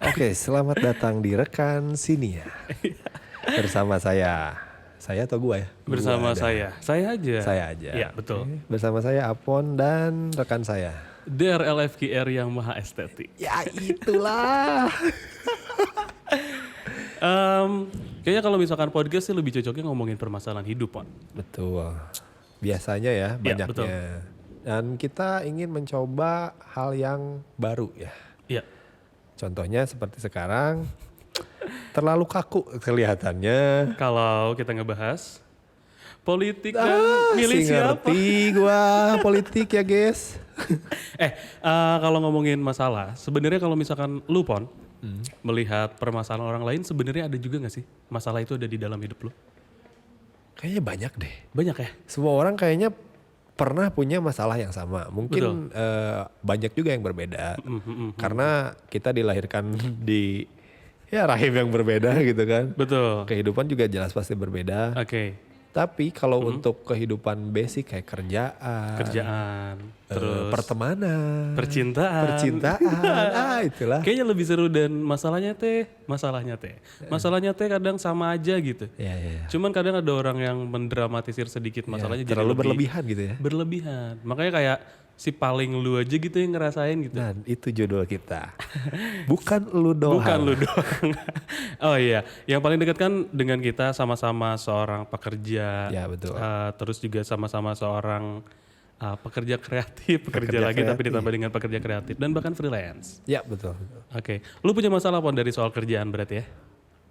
Oke, selamat datang di Rekan Sinia. Bersama saya. Saya atau gua ya? Bersama Gua ada. saya aja. Saya aja. Iya, betul. Oke, bersama saya Apon dan rekan saya. DRLFQR yang maha estetik. Ya itulah. Kayaknya kalau misalkan podcast sih lebih cocoknya ngomongin permasalahan hidup, Pon. Betul. Biasanya ya banyaknya. betul. Dan kita ingin mencoba hal yang baru ya. Iya. Contohnya seperti sekarang. Terlalu kaku kelihatannya. Kalau kita ngebahas politik dan milih Si siapa. ngerti gua politik ya guys. Kalau ngomongin masalah, sebenarnya kalau misalkan lu, Pon, melihat permasalahan orang lain, sebenarnya ada juga gak sih masalah itu ada di dalam hidup lu? Kayaknya banyak deh. Banyak ya? Semua orang kayaknya pernah punya masalah yang sama. Mungkin banyak juga yang berbeda. Karena kita dilahirkan di rahim yang berbeda gitu kan. Betul. Kehidupan juga jelas pasti berbeda. Oke. Tapi kalau untuk kehidupan basic kayak Kerjaan, terus pertemanan, percintaan. Itulah. Kayaknya lebih seru dan masalahnya teh kadang sama aja gitu. Iya. Cuman kadang ada orang yang mendramatisir sedikit masalahnya jadi Terlalu lebih berlebihan gitu ya. berlebihan. Makanya kayak si paling lu aja gitu yang ngerasain gitu. Nah itu judul kita. Bukan lu doang. Bukan lu doang. Oh iya, yang paling dekat kan dengan kita sama-sama seorang pekerja. Ya betul. Terus juga sama-sama seorang pekerja kreatif, pekerja lagi kreatif. tapi ditambah dengan pekerja kreatif dan bahkan freelance. Ya betul. Oke, lu punya masalah Pon dari soal kerjaan berarti ya?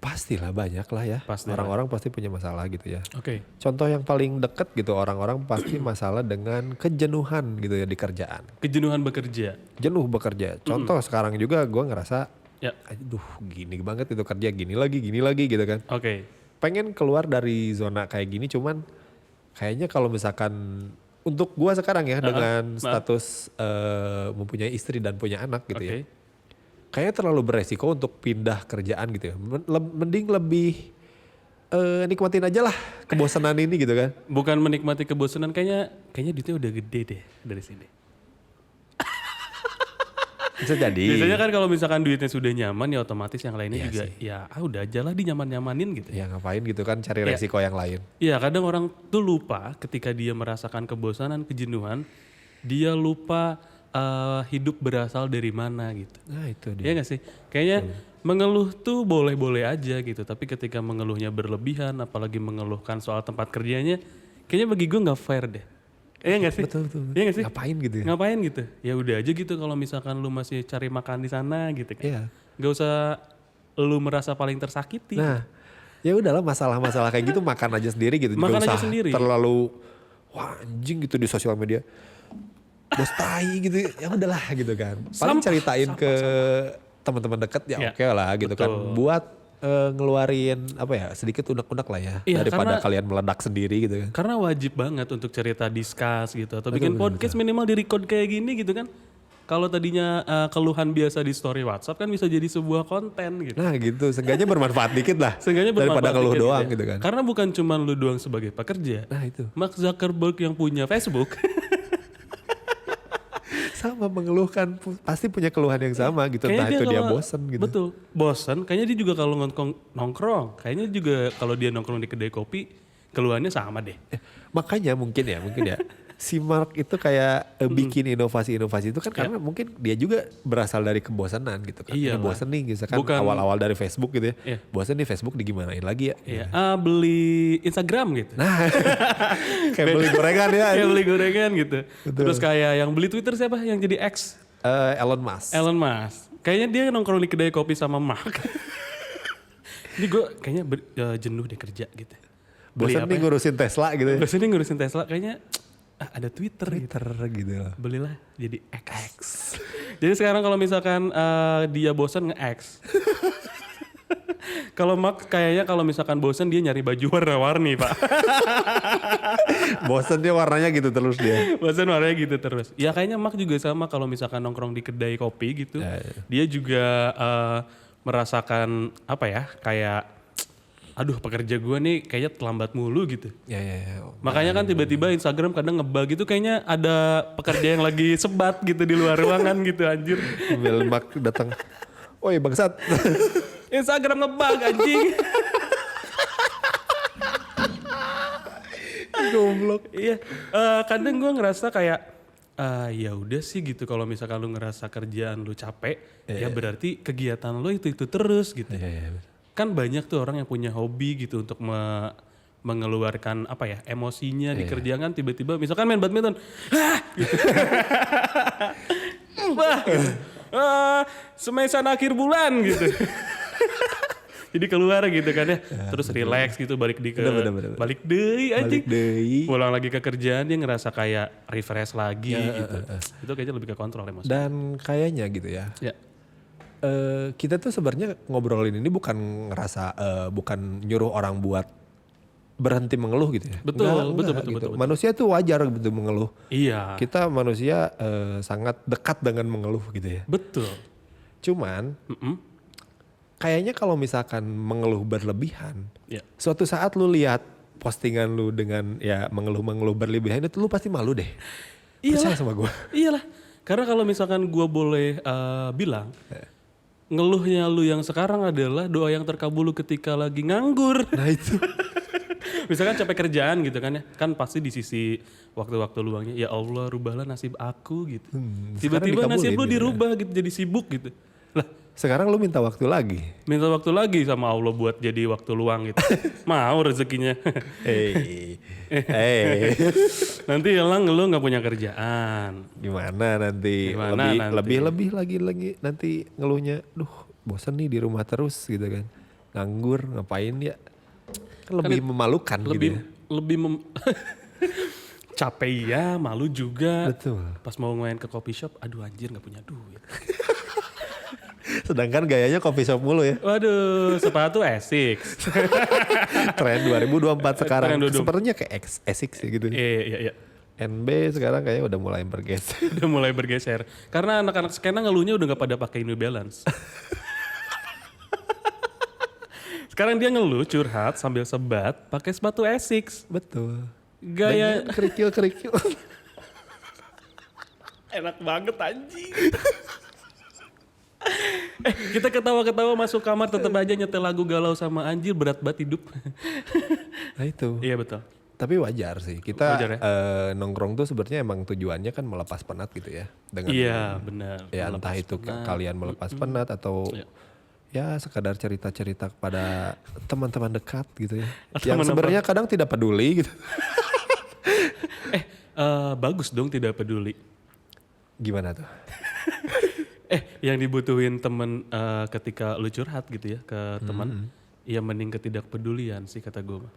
Pastilah banyak lah ya. Pastilah. Orang-orang pasti punya masalah gitu ya. Oke. Contoh yang paling deket gitu orang-orang pasti masalah dengan kejenuhan gitu ya di kerjaan. Kejenuhan bekerja. Jenuh bekerja. Contoh sekarang juga gue ngerasa, Ya. aduh gini banget itu kerja gini lagi gitu kan. Oke. Pengen keluar dari zona kayak gini cuman kayaknya kalau misalkan untuk gue sekarang ya dengan status mempunyai istri dan punya anak gitu ya. Oke. Kayaknya terlalu beresiko untuk pindah kerjaan gitu ya. Mending lebih nikmatin aja lah kebosanan ini gitu kan. Bukan menikmati kebosanan, kayaknya duitnya udah gede deh dari sini. Bisa jadi. Biasanya kan kalau misalkan duitnya sudah nyaman ya otomatis yang lainnya Iya juga sih. ya udah aja lah dinyaman-nyamanin gitu. Ya ngapain gitu kan cari resiko yang lain. Iya, kadang orang tuh lupa ketika dia merasakan kebosanan, kejenuhan, dia lupa hidup berasal dari mana gitu. Nah itu dia. Iya gak sih? Kayaknya mengeluh tuh boleh-boleh aja gitu. Tapi ketika mengeluhnya berlebihan, apalagi mengeluhkan soal tempat kerjanya, kayaknya bagi gue gak fair deh. Iya gak sih? Betul. Iya gak sih? Ngapain gitu ya? Ngapain gitu? Ya udah aja gitu kalau misalkan lu masih cari makan di sana gitu kan. Iya. Gak usah lu merasa paling tersakiti. Nah ya udahlah masalah-masalah kayak gitu makan aja sendiri gitu. Makan Nggak aja usah sendiri. terlalu wah anjing gitu di sosial media. Bos tai gitu ya udahlah gitu kan. Paling ceritain ke teman-teman dekat ya Ya, oke lah gitu kan. betul. Buat ngeluarin apa ya sedikit unek-unek lah ya. Iya, Daripada karena- kalian meledak sendiri gitu kan. Karena wajib banget untuk cerita discuss gitu. Atau bikin podcast minimal di record kayak gini gitu kan. Kalau tadinya keluhan biasa di story WhatsApp kan bisa jadi sebuah konten gitu. Nah gitu seenggaknya bermanfaat dikit lah. Seenggaknya Daripada bermanfaat ngeluh dikit doang ya. gitu kan. Karena bukan cuma lu doang sebagai pekerja. Nah itu. Mark Zuckerberg yang punya Facebook. Sama mengeluhkan pasti punya keluhan yang sama gitu. Entah Kayaknya itu dia kalau- bosen gitu. Betul, bosen. Kayaknya dia juga kalau nongkrong. Kayaknya juga kalau dia nongkrong di kedai kopi, keluhannya sama deh. Makanya mungkin ya si Mark itu kayak bikin inovasi-inovasi itu kan karena mungkin dia juga berasal dari kebosanan gitu kan. Ini Iyalah. bosen nih gitu kan Bukan- awal-awal dari Facebook gitu ya. Iya. Bosen nih Facebook digimanain lagi ya. Iya, beli Instagram gitu. Nah kayak beli gorengan ya. Kayak beli gorengan gitu. Terus kayak yang beli Twitter siapa? Yang jadi X? Elon Musk. Elon Musk. Kayaknya dia nongkrong di kedai kopi sama Mark. Ini gue kayaknya jenuh deh kerja gitu. Beli Bosen nih ngurusin Tesla gitu ya. Biasanya ngurusin Tesla kayaknya ada Twitter gitu. Twitter gitu loh. Belilah jadi X. Jadi sekarang kalau misalkan dia bosan nge-X. Kalau Mark kayaknya kalau misalkan bosan dia nyari baju warna-warni pak. Bosen dia warnanya gitu terus dia. Bosan warnanya gitu terus. Ya kayaknya Mark juga sama kalau misalkan nongkrong di kedai kopi gitu. Ya. Dia juga merasakan apa ya kayak aduh pekerja gue nih kayaknya terlambat mulu gitu. Ya. Makanya kan tiba-tiba Instagram kadang ngebug gitu kayaknya ada pekerja yang lagi sebat gitu di luar ruangan gitu anjir. Email Mark datang. Woi bangsat. Instagram ngebug anjing. Goblok. Iya, kadang gue ngerasa kayak ya udah sih gitu kalau misalkan lu ngerasa kerjaan lu capek, ya berarti kegiatan lu itu terus gitu. Iya. Kan banyak tuh orang yang punya hobi gitu untuk mengeluarkan apa ya emosinya di kerjaan kan tiba-tiba misalkan main badminton, gitu. Wah, gitu. Semesan akhir bulan gitu. Jadi keluar gitu kan ya, terus relax gitu balik Bener. balik deui anjing. Balik deui. Pulang lagi ke kerjaan dia ngerasa kayak refresh lagi gitu. Itu kayaknya lebih ke kontrol emosi. Dan kayaknya gitu ya. Ya. Kita tuh sebenarnya ngobrolin ini bukan ngerasa bukan nyuruh orang buat berhenti mengeluh gitu ya. Betul. Manusia tuh wajar gitu mengeluh. Iya. Kita manusia sangat dekat dengan mengeluh gitu ya. Betul. Cuman kayaknya kalau misalkan mengeluh berlebihan, Ya. suatu saat lu lihat postingan lu dengan ya mengeluh berlebihan itu lu pasti malu deh. Percaya sama gue. Iyalah. Karena kalau misalkan gue boleh bilang, ngeluhnya lu yang sekarang adalah doa yang terkabul lu ketika lagi nganggur. Nah itu. Misalkan capek kerjaan gitu kan ya, kan pasti di sisi waktu-waktu luangnya, ya Allah rubahlah nasib aku gitu. Tiba-tiba nasib lu dirubah gitu jadi sibuk gitu. Lah sekarang lu minta waktu lagi. minta waktu lagi sama Allah buat jadi waktu luang gitu. Mau rezekinya. Hey. Nanti hilang lu gak punya kerjaan. Gimana nanti? Lebih lagi nanti ngeluhnya. Duh bosan nih di rumah terus gitu kan. Nganggur ngapain ya. Kan lebih memalukan gitu ya. Capek ya, malu juga. Betul. Pas mau main ke coffee shop, aduh anjir gak punya duit. Sedangkan gayanya coffee shop mulu ya. Waduh, sepatu Essex. Tren 2024 sekarang. Tren Sepertinya kayak Essex ya gitu. Iya. NB sekarang kayaknya udah mulai bergeser. Udah mulai bergeser. Karena anak-anak skena ngeluhnya udah gak pada pakai New Balance. Sekarang dia ngeluh curhat sambil sebat pakai sepatu Essex. Betul. Gaya kerikil. enak banget anjing. Kita ketawa-ketawa masuk kamar tetap aja nyetel lagu galau sama anjir berat banget hidup. Nah itu. Iya betul. Tapi wajar sih. Kita Wajar ya? nongkrong tuh sebenarnya emang tujuannya kan melepas penat gitu ya. Dengan Iya benar. ya entah itu kalian melepas penat atau ya sekadar cerita-cerita kepada teman-teman dekat gitu ya. Yang sebenarnya kadang tidak peduli gitu. Bagus dong tidak peduli. Gimana tuh? Yang dibutuhin temen ketika lu curhat gitu ya ke teman, ya mending ketidakpedulian sih kata gue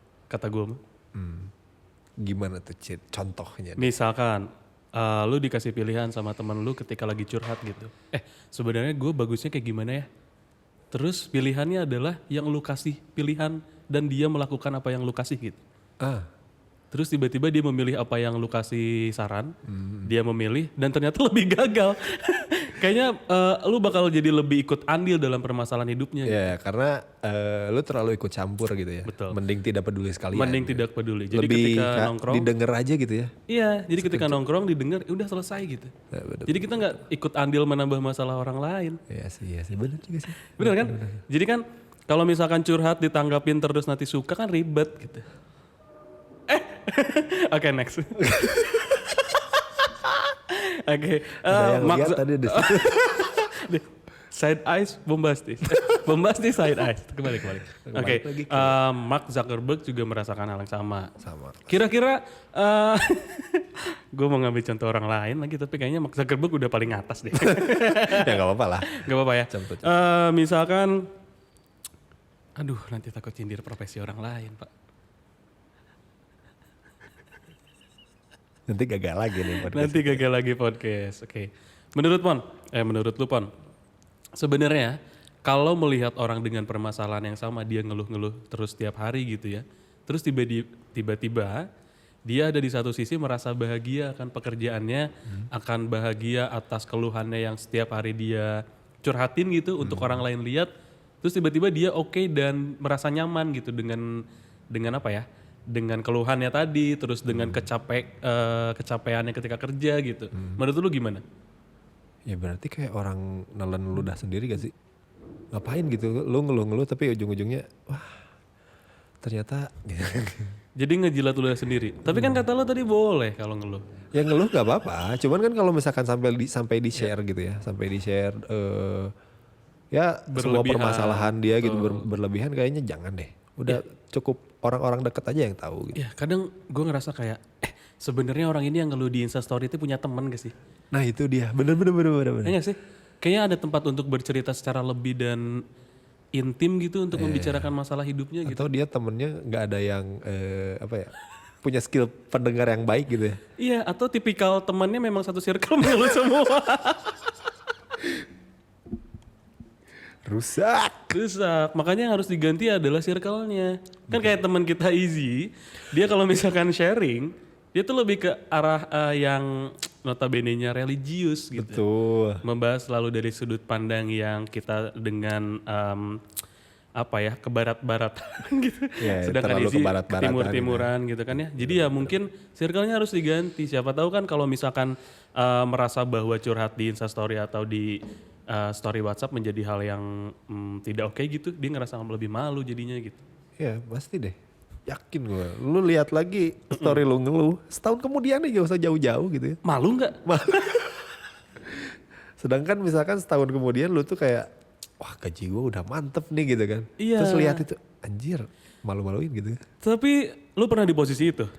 mah. Gimana tuh contohnya? Misalkan lu dikasih pilihan sama temen lu ketika lagi curhat gitu. Sebenarnya gue bagusnya kayak gimana ya? Terus pilihannya adalah yang lu kasih pilihan dan dia melakukan apa yang lu kasih gitu. Terus tiba-tiba dia memilih apa yang lu kasih saran, dia memilih dan ternyata lebih gagal. Kayaknya lu bakal jadi lebih ikut andil dalam permasalahan hidupnya. Ya karena lu terlalu ikut campur gitu ya. Betul. Mending tidak peduli sekalian. Mending tidak peduli. Jadi Lebih ketika nongkrong didengar aja gitu ya. Iya, jadi ketika nongkrong didengar udah selesai gitu. Ya, bener. Jadi kita nggak ikut andil menambah masalah orang lain. Iya sih bener juga sih. Bener kan? Jadi kan kalau misalkan curhat ditanggapin terus nanti suka kan ribet gitu. Oke, next. Oke, Ada yang lihat tadi di situ. side eyes bombastis. Bombastis side eyes. Kembali. Oke, Mark Zuckerberg juga merasakan hal yang sama. Kira-kira gue mau ngambil contoh orang lain lagi tapi kayaknya Mark Zuckerberg udah paling atas deh. Ya gak apa-apa lah. Gak apa-apa ya. Contoh. Misalkan aduh nanti takut sindir profesi orang lain, Pak. Nanti gagal lagi nih podcast. Nanti gagal lagi podcast. Oke. Menurut lu Pon. Sebenarnya kalau melihat orang dengan permasalahan yang sama dia ngeluh-ngeluh terus tiap hari gitu ya. Terus tiba-tiba dia ada di satu sisi merasa bahagia akan pekerjaannya, akan bahagia atas keluhannya yang setiap hari dia curhatin gitu untuk orang lain lihat. Terus tiba-tiba dia oke dan merasa nyaman gitu dengan apa ya? Dengan keluhannya tadi, terus dengan kecapeannya ketika kerja gitu. Menurut lu gimana? Ya berarti kayak orang nelen ludah sendiri gak sih? ngapain gitu, lu ngeluh-ngeluh tapi ujung-ujungnya wah ternyata Jadi ngejilat ludah sendiri. Tapi kan kata lo tadi boleh kalau ngeluh. ya ngeluh gak apa-apa. Cuman kan kalau misalkan sampai di share gitu ya, sampai di share ya semua Berlebihan. permasalahan dia gitu berlebihan kayaknya jangan deh. Udah cukup orang-orang deket aja yang tahu gitu. Ya kadang gue ngerasa kayak sebenarnya orang ini yang ngeluh di Instastory itu punya teman gak sih? Nah itu dia, bener. Ya gak sih? Kayaknya ada tempat untuk bercerita secara lebih dan intim gitu untuk membicarakan masalah hidupnya gitu. Atau dia temennya nggak ada yang apa ya, punya skill pendengar yang baik gitu ya. Iya, atau tipikal temannya memang satu circle ngeluh semua. Rusak. Makanya yang harus diganti adalah circle-nya. Kan kayak teman kita Izzy, dia kalau misalkan sharing, dia tuh lebih ke arah yang notabene-nya religius gitu. Betul. Membahas selalu dari sudut pandang yang kita dengan apa ya, kebarat-baratan gitu. Ya, Sedangkan terlalu Izzy kebarat-baratan timur-timuran gitu kan ya. Jadi ya mungkin circle-nya harus diganti. Siapa tahu kan kalau misalkan merasa bahwa curhat di Instastory atau di story WhatsApp menjadi hal yang tidak oke gitu, dia ngerasa lebih malu jadinya gitu. Ya pasti deh. Yakin gue. Lu lihat lagi story lu ngeluh, setahun kemudian nih gak usah jauh-jauh gitu ya. Malu nggak? Sedangkan misalkan setahun kemudian lu tuh kayak, wah gaji gue udah mantep nih gitu kan. Iya. Terus lihat itu, anjir malu-maluin gitu. Tapi lu pernah di posisi itu?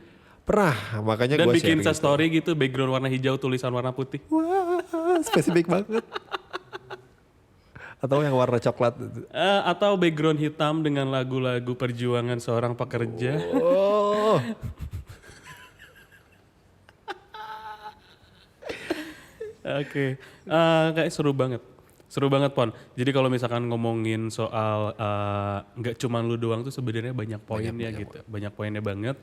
Pernah, makanya Dan gue bikin share gitu. story gitu, background warna hijau, tulisan warna putih. Wah, spesifik banget. Atau yang warna coklat itu. Atau background hitam dengan lagu-lagu perjuangan seorang pekerja. Oh. Oke, kayak seru banget. Seru banget Pon. Jadi kalau misalkan ngomongin soal nggak cuman lu doang tuh sebenarnya banyak poinnya gitu. Banyak poinnya banget.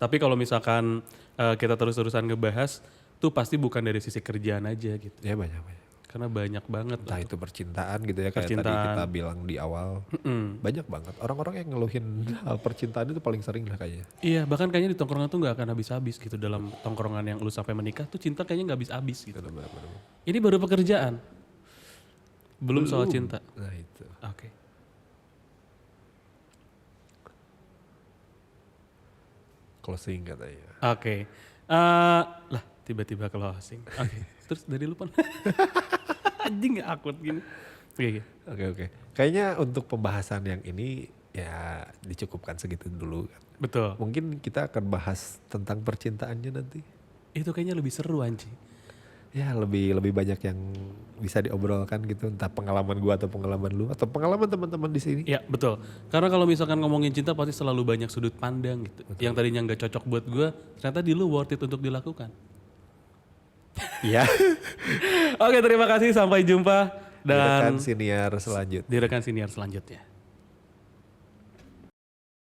Tapi kalau misalkan kita terus-terusan ngebahas tuh pasti bukan dari sisi kerjaan aja gitu. Ya banyak. Karena banyak banget. Entah itu percintaan gitu ya, kayak tadi Percintaan. kita bilang di awal. Banyak banget. Orang-orang yang ngeluhin hal percintaan itu paling sering lah kayaknya. Iya, bahkan kayaknya di tongkrongan tuh nggak akan habis-habis gitu. Dalam tongkrongan yang lu sampai menikah tuh cinta kayaknya nggak habis-habis gitu. Bener. Ini baru pekerjaan. Belum soal cinta. Nah itu. Oke. Closing katanya. Oke. Lah, tiba-tiba closing. Oke. Terus dari lu Pon. Anjing gak akut gini. Oke. Kayaknya untuk pembahasan yang ini ya dicukupkan segitu dulu. Betul. Mungkin kita akan bahas tentang percintaannya nanti. Itu kayaknya lebih seru anjing. Ya lebih banyak yang bisa diobrolkan gitu. Entah pengalaman gua atau pengalaman lu. Atau pengalaman teman-teman di sini. Iya betul. Karena kalau misalkan ngomongin cinta pasti selalu banyak sudut pandang gitu. Yang tadinya gak cocok buat gue, ternyata di lu worth it untuk dilakukan. Iya. Oke, terima kasih. Sampai jumpa. Dan Dan siniar selanjutnya. di rekan siniar selanjutnya.